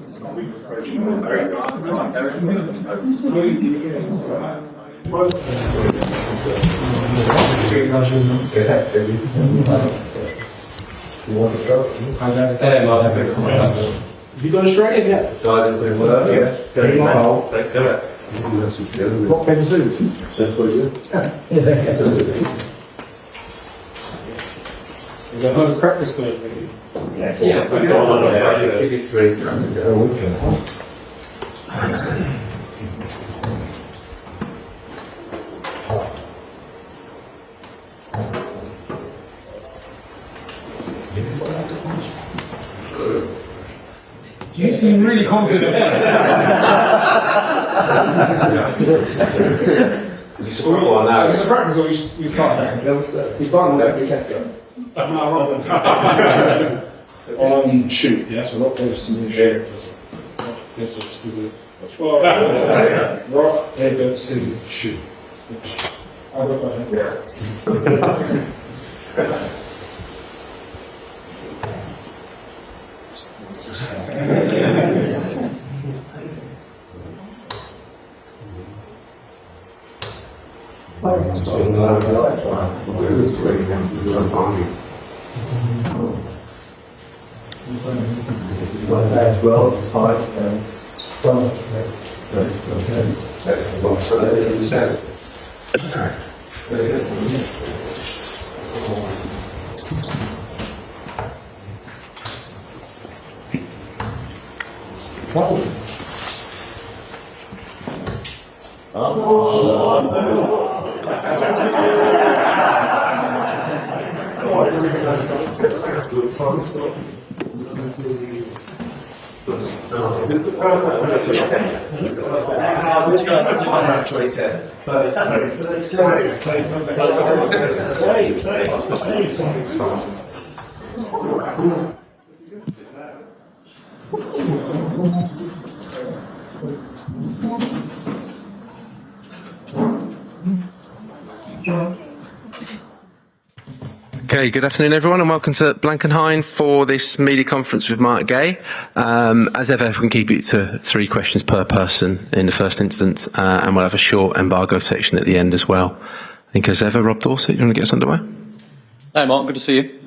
Have you gone straight in yet? Decided to work, yeah. Go to my hole. Let's do it. What can you do? That's what you do. Is there a practice quiz? Yeah. Give you 3 throws. You seem really confident. Is it school or now? Is it a practice or you start there? You start with the Casio. On shoot, yeah, so not there's some shoot. Yes, let's do it. Rock, paper, scissors, shoot. I'll go for it. As well, 5 and 12. Okay, good afternoon everyone and welcome to Blankenheim for this media conference with Marc Guehi. As ever, we can keep it to 3 questions per person in the first instance, and we'll have a short embargo section at the end as well. I think as ever, Rob Dorset, you want to get us underway? Hey Mark, good to see you.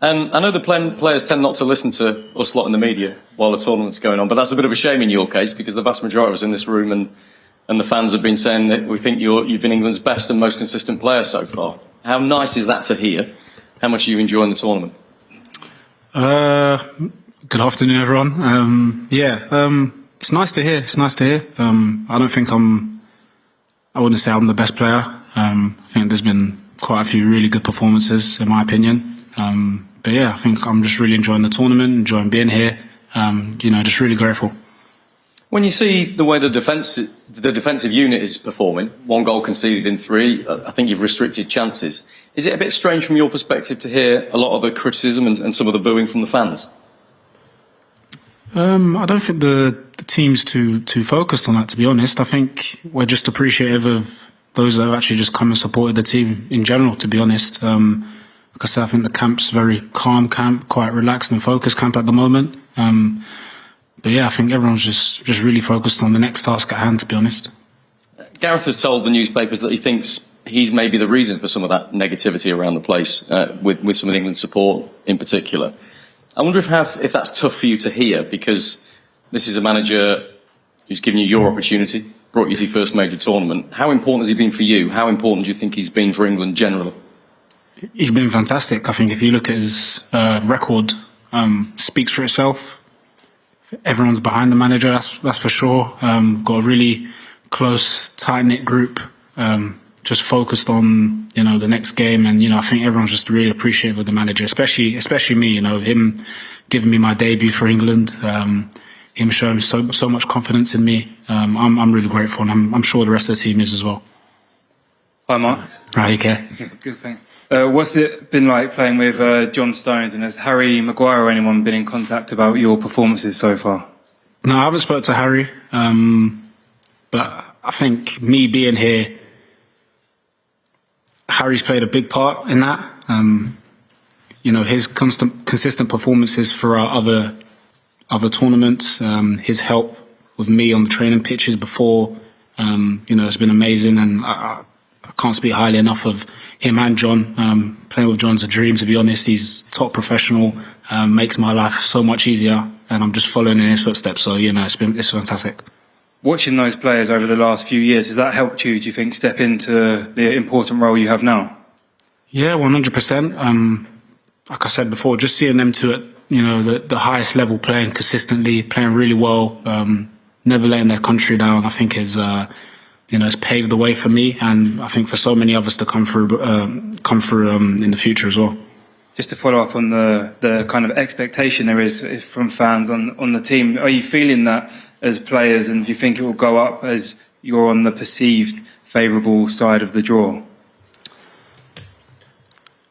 I know the players tend not to listen to us lot in the media while the tournament's going on, but that's a bit of a shame in your case because the vast majority of us in this room and the fans have been saying that we think you've been England's best and most consistent player so far. How nice is that to hear? How much are you enjoying the tournament? Good afternoon, everyone. It's nice to hear. It's nice to hear. I don't think I wouldn't say I'm the best player. I think there's been quite a few really good performances, in my opinion. But yeah, I think I'm just really enjoying the tournament, enjoying being here. Just really grateful. When you see the way the defensive unit is performing, 1 goal conceded in 3, I think you've restricted chances. Is it a bit strange from your perspective to hear a lot of the criticism and some of the booing from the fans? I don't think the team's too focused on that, to be honest. I think we're just appreciative of those that have actually just come and supported the team in general, to be honest. Like I said, I think the camp's very calm camp, quite relaxed and focused camp at the moment. But yeah, I think everyone's just really focused on the next task at hand, to be honest. Gareth has told the newspapers that he thinks he's maybe the reason for some of that negativity around the place, with some of England's support in particular. I wonder if that's tough for you to hear, because this is a manager who's given you your opportunity, brought you to your first major tournament. How important has he been for you? How important do you think he's been for England generally? He's been fantastic. I think if you look at his record, speaks for itself. Everyone's behind the manager, that's for sure. We've got a really close, tight-knit group, just focused on, the next game. And, I think everyone's just really appreciative of the manager, especially me, him giving me my debut for England, him showing so much confidence in me. I'm really grateful, and I'm sure the rest of the team is as well. Hi, Mark. Right, okay. Good, thanks. What's it been like playing with John Stones, and has Harry Maguire or anyone been in contact about your performances so far? No, I haven't spoken to Harry, but I think me being here, Harry's played a big part in that. His consistent performances for our other tournaments. His help with me on the training pitches before, it's been amazing, and I can't speak highly enough of him and John. Playing with John's a dream, to be honest. He's top professional, makes my life so much easier, and I'm just following in his footsteps. So, it's fantastic. Watching those players over the last few years, has that helped you, do you think, step into the important role you have now? Yeah, 100%. Like I said before, just seeing them two at, the highest level, playing consistently, playing really well, never letting their country down, I think is, it's paved the way for me, and I think for so many others to come through in the future as well. Just to follow up on the kind of expectation there is from fans on the team, are you feeling that as players, and do you think it will go up as you're on the perceived favourable side of the draw?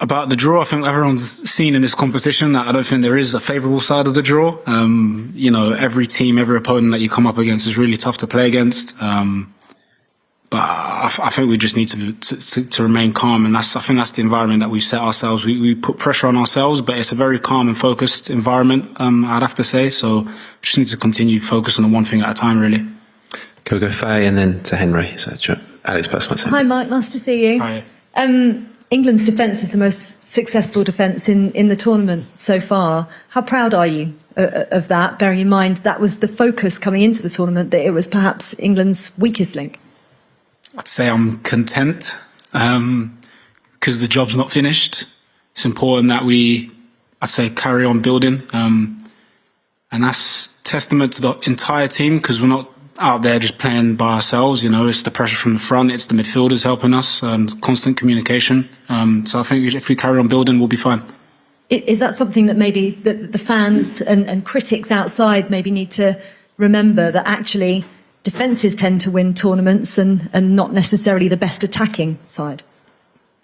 About the draw, I think everyone's seen in this competition that I don't think there is a favourable side of the draw. Every team, every opponent that you come up against is really tough to play against. But I think we just need to remain calm, and I think that's the environment that we've set ourselves. We put pressure on ourselves, but it's a very calm and focused environment, I'd have to say. So just need to continue focusing on one thing at a time, really. Can we go Faye and then to Henry? So Alex first. Hi, Mike. Nice to see you. Hi. England's defence is the most successful defence in the tournament so far. How proud are you of that, bearing in mind that was the focus coming into the tournament, that it was perhaps England's weakest link? I'd say I'm content because the job's not finished. It's important that I'd say, carry on building. And that's testament to the entire team, because we're not out there just playing by ourselves. It's the pressure from the front, it's the midfielders helping us, and constant communication. So I think if we carry on building, we'll be fine. Is that something that maybe the fans and critics outside maybe need to remember, that actually defences tend to win tournaments and not necessarily the best attacking side?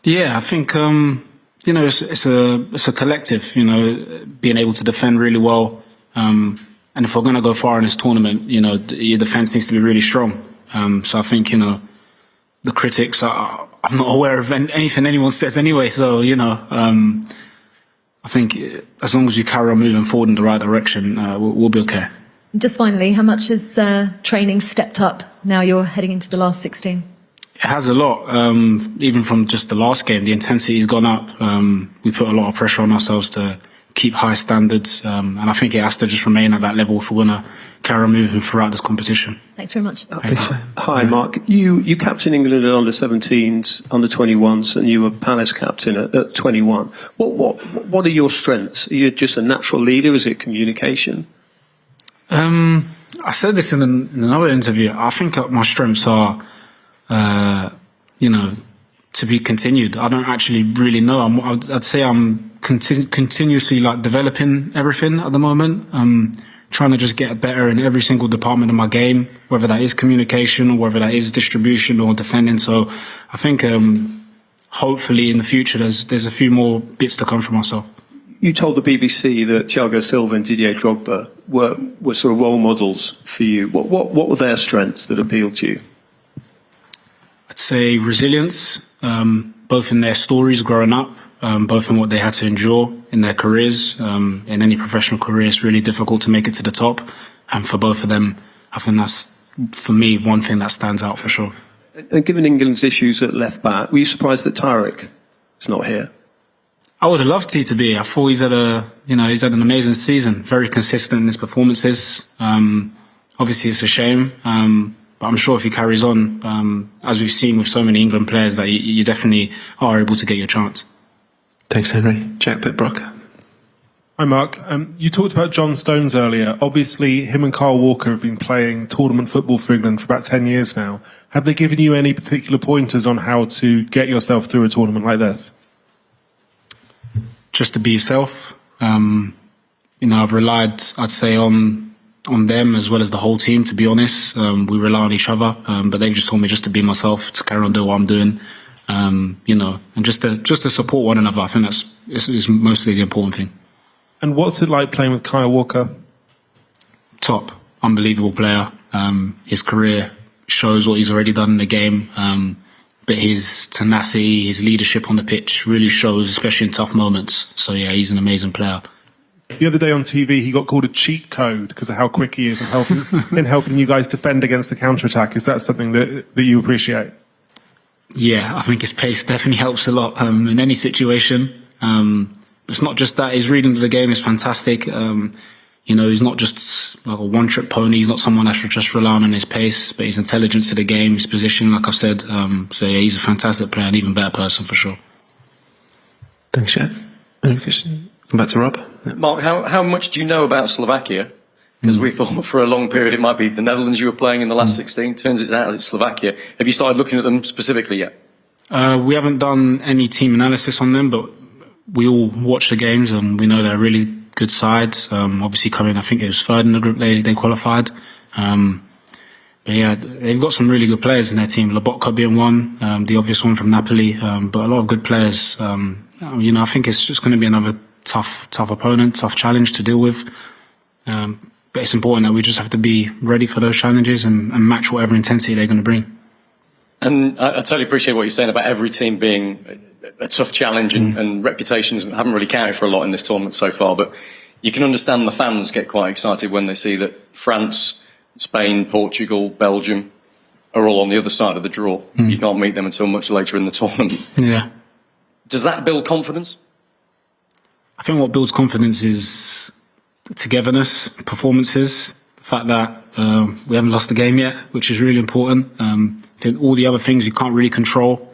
Yeah, I think, it's a collective, being able to defend really well. And if we're going to go far in this tournament, your defence needs to be really strong. So I think, the critics I'm not aware of anything anyone says anyway. So, I think as long as you carry on moving forward in the right direction, we'll be okay. Just finally, how much has training stepped up now you're heading into the last 16? It has a lot. Even from just the last game, the intensity has gone up. We put a lot of pressure on ourselves to keep high standards, and I think it has to just remain at that level if we're going to carry on moving throughout this competition. Thanks very much. Hi, Mark. You captain England at under-17s, under-21s, and you were Palace captain at 21. What are your strengths? Are you just a natural leader? Is it communication? I said this in another interview. I think my strengths are, to be continued. I don't actually really know. I'd say I'm continuously developing everything at the moment. Trying to just get better in every single department of my game, whether that is communication or whether that is distribution or defending. So I think hopefully in the future there's a few more bits to come from myself. You told the BBC that Thiago Silva and Didier Drogba were sort of role models for you. What were their strengths that appealed to you? I'd say resilience, both in their stories growing up, both in what they had to endure in their careers. In any professional career, it's really difficult to make it to the top. And for both of them, I think that's, for me, one thing that stands out for sure. And given England's issues at left back, were you surprised that Tyrick is not here? I would have loved T to be. I thought he's had an amazing season, very consistent in his performances. Obviously, it's a shame, but I'm sure if he carries on, as we've seen with so many England players, that you definitely are able to get your chance. Thanks, Henry. Jack Pitbrook. Hi, Mark. You talked about John Stones earlier. Obviously, him and Kyle Walker have been playing tournament football for England for about 10 years now. Have they given you any particular pointers on how to get yourself through a tournament like this? Just to be yourself. I've relied, I'd say, on them as well as the whole team, to be honest. We rely on each other, but they just told me just to be myself, to carry on doing what I'm doing, and just to support one another. I think is mostly the important thing. And what's it like playing with Kyle Walker? Top, unbelievable player. His career shows what he's already done in the game. But his tenacity, his leadership on the pitch really shows, especially in tough moments. So yeah, he's an amazing player. The other day on TV, he got called a cheat code because of how quick he is in helping you guys defend against the counter-attack. Is that something that you appreciate? Yeah, I think his pace definitely helps a lot in any situation. It's not just that, his reading of the game is fantastic. He's not just like a one-trick pony. He's not someone that should just rely on his pace, but his intelligence to the game, his position, like I've said. So yeah, he's a fantastic player, an even better person for sure. Thanks, Jeff. Any question? Come back to Rob. Mark, how much do you know about Slovakia? Because we thought for a long period it might be the Netherlands you were playing in the last 16. Turns out it's Slovakia. Have you started looking at them specifically yet? We haven't done any team analysis on them, but we all watch the games and we know they're a really good side. Obviously coming, I think it was third in the group they qualified. But yeah, they've got some really good players in their team. Lobotka being one, the obvious one from Napoli, but a lot of good players. I think it's just going to be another tough opponent, tough challenge to deal with. But it's important that we just have to be ready for those challenges and match whatever intensity they're going to bring. And I totally appreciate what you're saying about every team being a tough challenge and reputations haven't really counted for a lot in this tournament so far. But you can understand the fans get quite excited when they see that France, Spain, Portugal, Belgium are all on the other side of the draw. You can't meet them until much later in the tournament. Yeah. Does that build confidence? I think what builds confidence is togetherness, performances, the fact that we haven't lost the game yet, which is really important. I think all the other things you can't really control.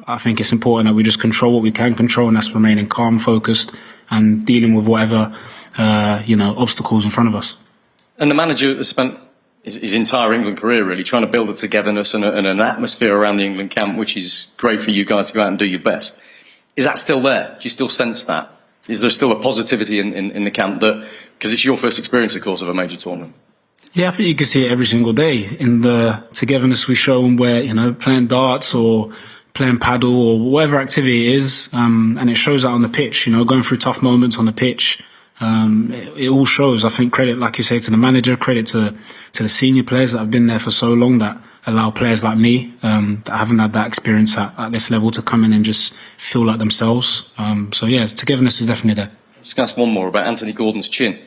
I think it's important that we just control what we can control, and that's remaining calm, focused, and dealing with whatever obstacles in front of us. And the manager has spent his entire England career really trying to build a togetherness and an atmosphere around the England camp, which is great for you guys to go out and do your best. Is that still there? Do you still sense that? Is there still a positivity in the camp that, because it's your first experience, of course, of a major tournament? Yeah, I think you can see it every single day in the togetherness we show when we're, playing darts or playing paddle or whatever activity it is. And it shows out on the pitch, going through tough moments on the pitch. It all shows. I think credit, like you say, to the manager, credit to the senior players that have been there for so long that allow players like me, that haven't had that experience at this level to come in and just feel like themselves. So yeah, togetherness is definitely there. Just going to ask one more about Anthony Gordon's chin.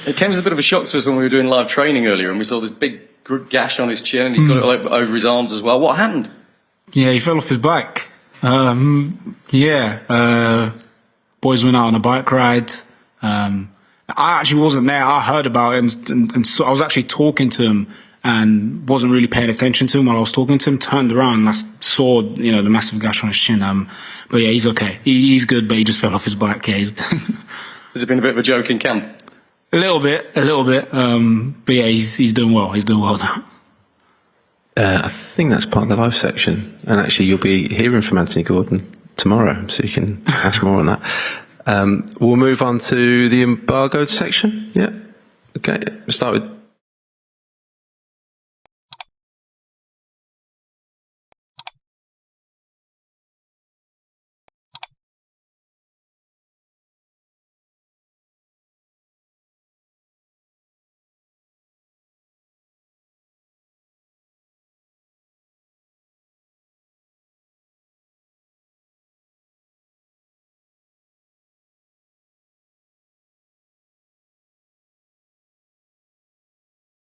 It came as a bit of a shock to us when we were doing live training earlier and we saw this big gash on his chin and he's got it over his arms as well. What happened? Yeah, he fell off his bike. Boys went out on a bike ride. I actually wasn't there. I heard about it and so I was actually talking to him and wasn't really paying attention to him while I was talking to him. Turned around and I saw, the massive gash on his chin. But yeah, he's okay. He's good, but he just fell off his bike. Yeah, he's Has it been a bit of a joke in camp? A little bit. But yeah, he's doing well. He's doing well now. I think that's part of the live section. And actually, you'll be hearing from Anthony Gordon tomorrow, so you can ask more on that. We'll move on to the embargoed section. Yeah. Okay. We'll start with